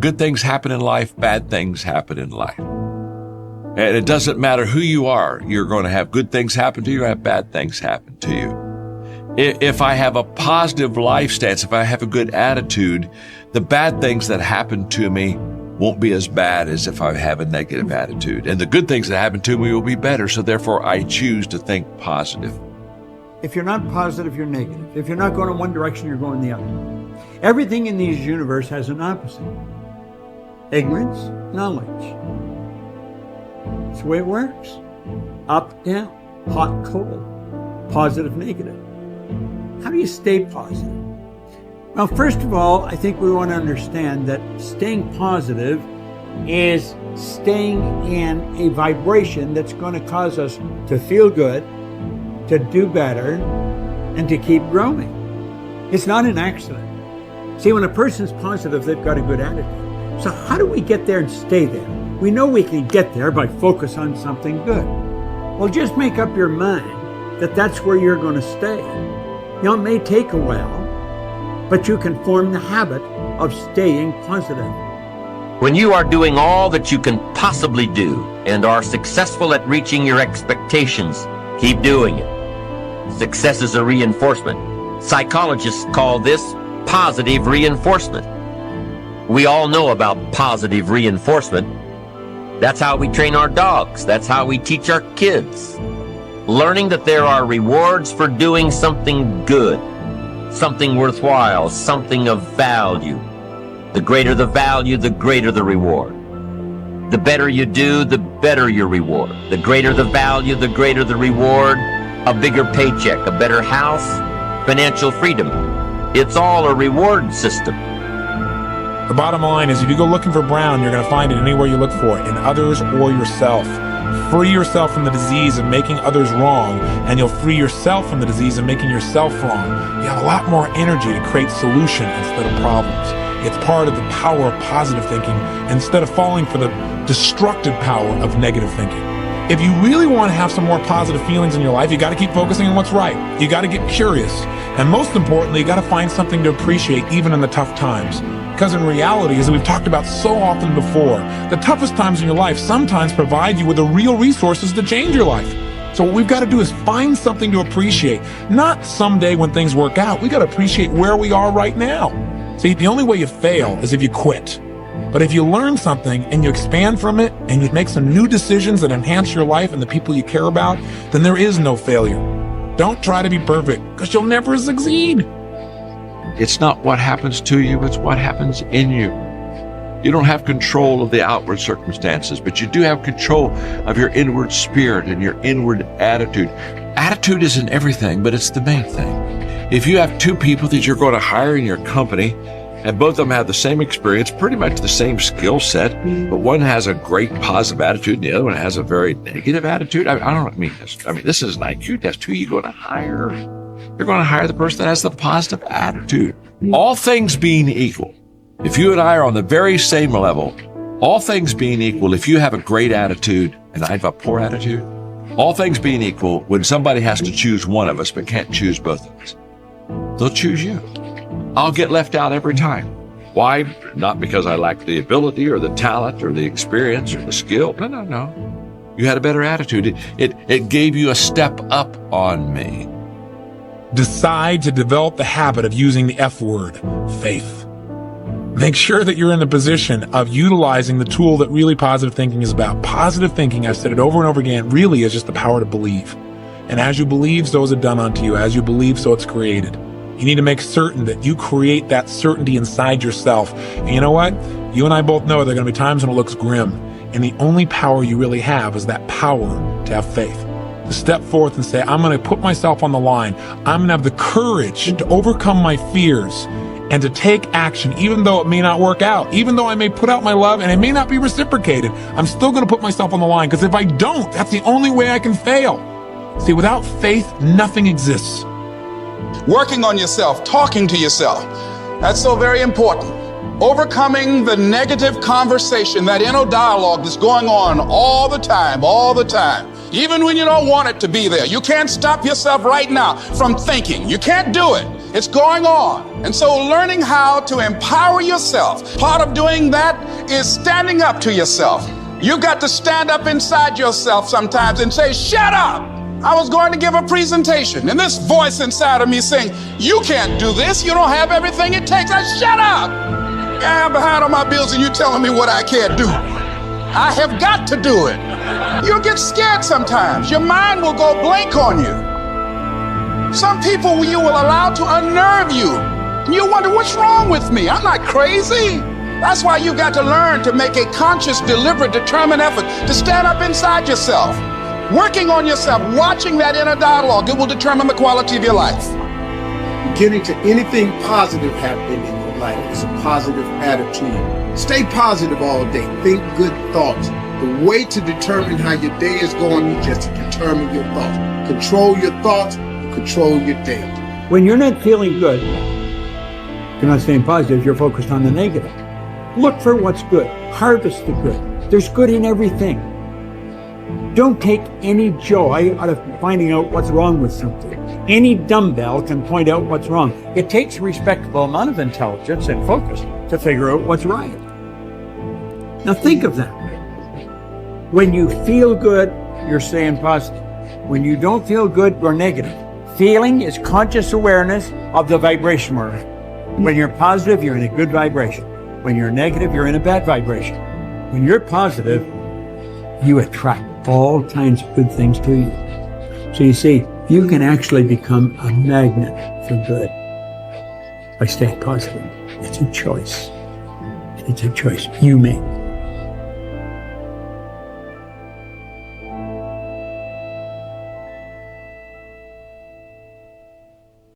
Good things happen in life, bad things happen in life. And it doesn't matter who you are. You're going to have good things happen to you, have bad things happen to you. If I have a positive life stance, if I have a good attitude, the bad things that happen to me won't be as bad as if I have a negative attitude. And the good things that happen to me will be better. So therefore, I choose to think positive. If you're not positive, you're negative. If you're not going in one direction, you're going the other. Everything in this universe has an opposite. Ignorance, knowledge. That's the way it works. Up, down, hot, cold, positive, negative. How do you stay positive? Well, first of all, I think we want to understand that staying positive is staying in a vibration that's going to cause us to feel good, to do better, and to keep growing. It's not an accident. See, when a person's positive, they've got a good attitude. So how do we get there and stay there? We know we can get there by focus on something good. Well, just make up your mind that that's where you're going to stay. Now, it may take a while, but you can form the habit of staying positive. When you are doing all that you can possibly do and are successful at reaching your expectations, keep doing it. Success is a reinforcement. Psychologists call this positive reinforcement. We all know about positive reinforcement. That's how we train our dogs. That's how we teach our kids. Learning that there are rewards for doing something good, something worthwhile, something of value. The greater the value, the greater the reward. The better you do, the better your reward. The greater the value, the greater the reward. A bigger paycheck, a better house, financial freedom. It's all a reward system. The bottom line is if you go looking for brown, you're going to find it anywhere you look for it, in others or yourself. Free yourself from the disease of making others wrong, and you'll free yourself from the disease of making yourself wrong. You have a lot more energy to create solution instead of problems. It's part of the power of positive thinking instead of falling for the destructive power of negative thinking. If you really want to have some more positive feelings in your life, you got to keep focusing on what's right. You got to get curious. And most importantly, you got to find something to appreciate even in the tough times. Because in reality, as we've talked about so often before, the toughest times in your life sometimes provide you with the real resources to change your life. So what we've got to do is find something to appreciate. Not someday when things work out. We got to appreciate where we are right now. See, the only way you fail is if you quit. But if you learn something and you expand from it and you make some new decisions that enhance your life and the people you care about, then there is no failure. Don't try to be perfect, because you'll never succeed. It's not what happens to you, it's what happens in you. You don't have control of the outward circumstances, but you do have control of your inward spirit and your inward attitude. Attitude isn't everything, but it's the main thing. If you have two people that you're going to hire in your company, and both of them have the same experience, pretty much the same skill set, but one has a great positive attitude and the other one has a very negative attitude. This is an IQ test. Who are you going to hire? You're going to hire the person that has the positive attitude. All things being equal, if you and I are on the very same level, all things being equal, if you have a great attitude and I have a poor attitude, all things being equal, when somebody has to choose one of us but can't choose both of us, they'll choose you. I'll get left out every time. Why? Not because I lack the ability or the talent or the experience or the skill. No. You had a better attitude. It gave you a step up on me. Decide to develop the habit of using the F word, faith. Make sure that you're in the position of utilizing the tool that really positive thinking is about. Positive thinking, I've said it over and over again, really is just the power to believe. And as you believe, so is it done unto you. As you believe, so it's created. You need to make certain that you create that certainty inside yourself. And you know what? You and I both know there are going to be times when it looks grim. And the only power you really have is that power to have faith. To step forth and say, I'm going to put myself on the line. I'm going to have the courage to overcome my fears and to take action, even though it may not work out, even though I may put out my love and it may not be reciprocated. I'm still going to put myself on the line, because if I don't, that's the only way I can fail. See, without faith, nothing exists. Working on yourself, talking to yourself. That's so very important. Overcoming the negative conversation, that inner dialogue that's going on all the time, even when you don't want it to be there. You can't stop yourself right now from thinking. You can't do it. It's going on. And so learning how to empower yourself, part of doing that is standing up to yourself. You got to stand up inside yourself sometimes and say, shut up. I was going to give a presentation, and this voice inside of me saying, you can't do this. You don't have everything it takes. I shut up. I'm behind on my bills and you telling me what I can't do. I have got to do it. You'll get scared sometimes. Your mind will go blank on you. Some people you will allow to unnerve you. And you wonder, what's wrong with me? I'm not crazy. That's why you got to learn to make a conscious, deliberate, determined effort to stand up inside yourself. Working on yourself, watching that inner dialogue, it will determine the quality of your life. Getting to anything positive happening in your life is a positive attitude. Stay positive all day. Think good thoughts. The way to determine how your day is going is just to determine your thoughts. Control your thoughts, control your day. When you're not feeling good, you're not staying positive, you're focused on the negative. Look for what's good. Harvest the good. There's good in everything. Don't take any joy out of finding out what's wrong with something. Any dumbbell can point out what's wrong. It takes a respectable amount of intelligence and focus to figure out what's right. Now think of that. When you feel good, you're staying positive. When you don't feel good, you're negative. Feeling is conscious awareness of the vibration we're in. When you're positive, you're in a good vibration. When you're negative, you're in a bad vibration. When you're positive, you attract all kinds of good things to you. So you see, you can actually become a magnet for good by staying positive. It's a choice. It's a choice you make.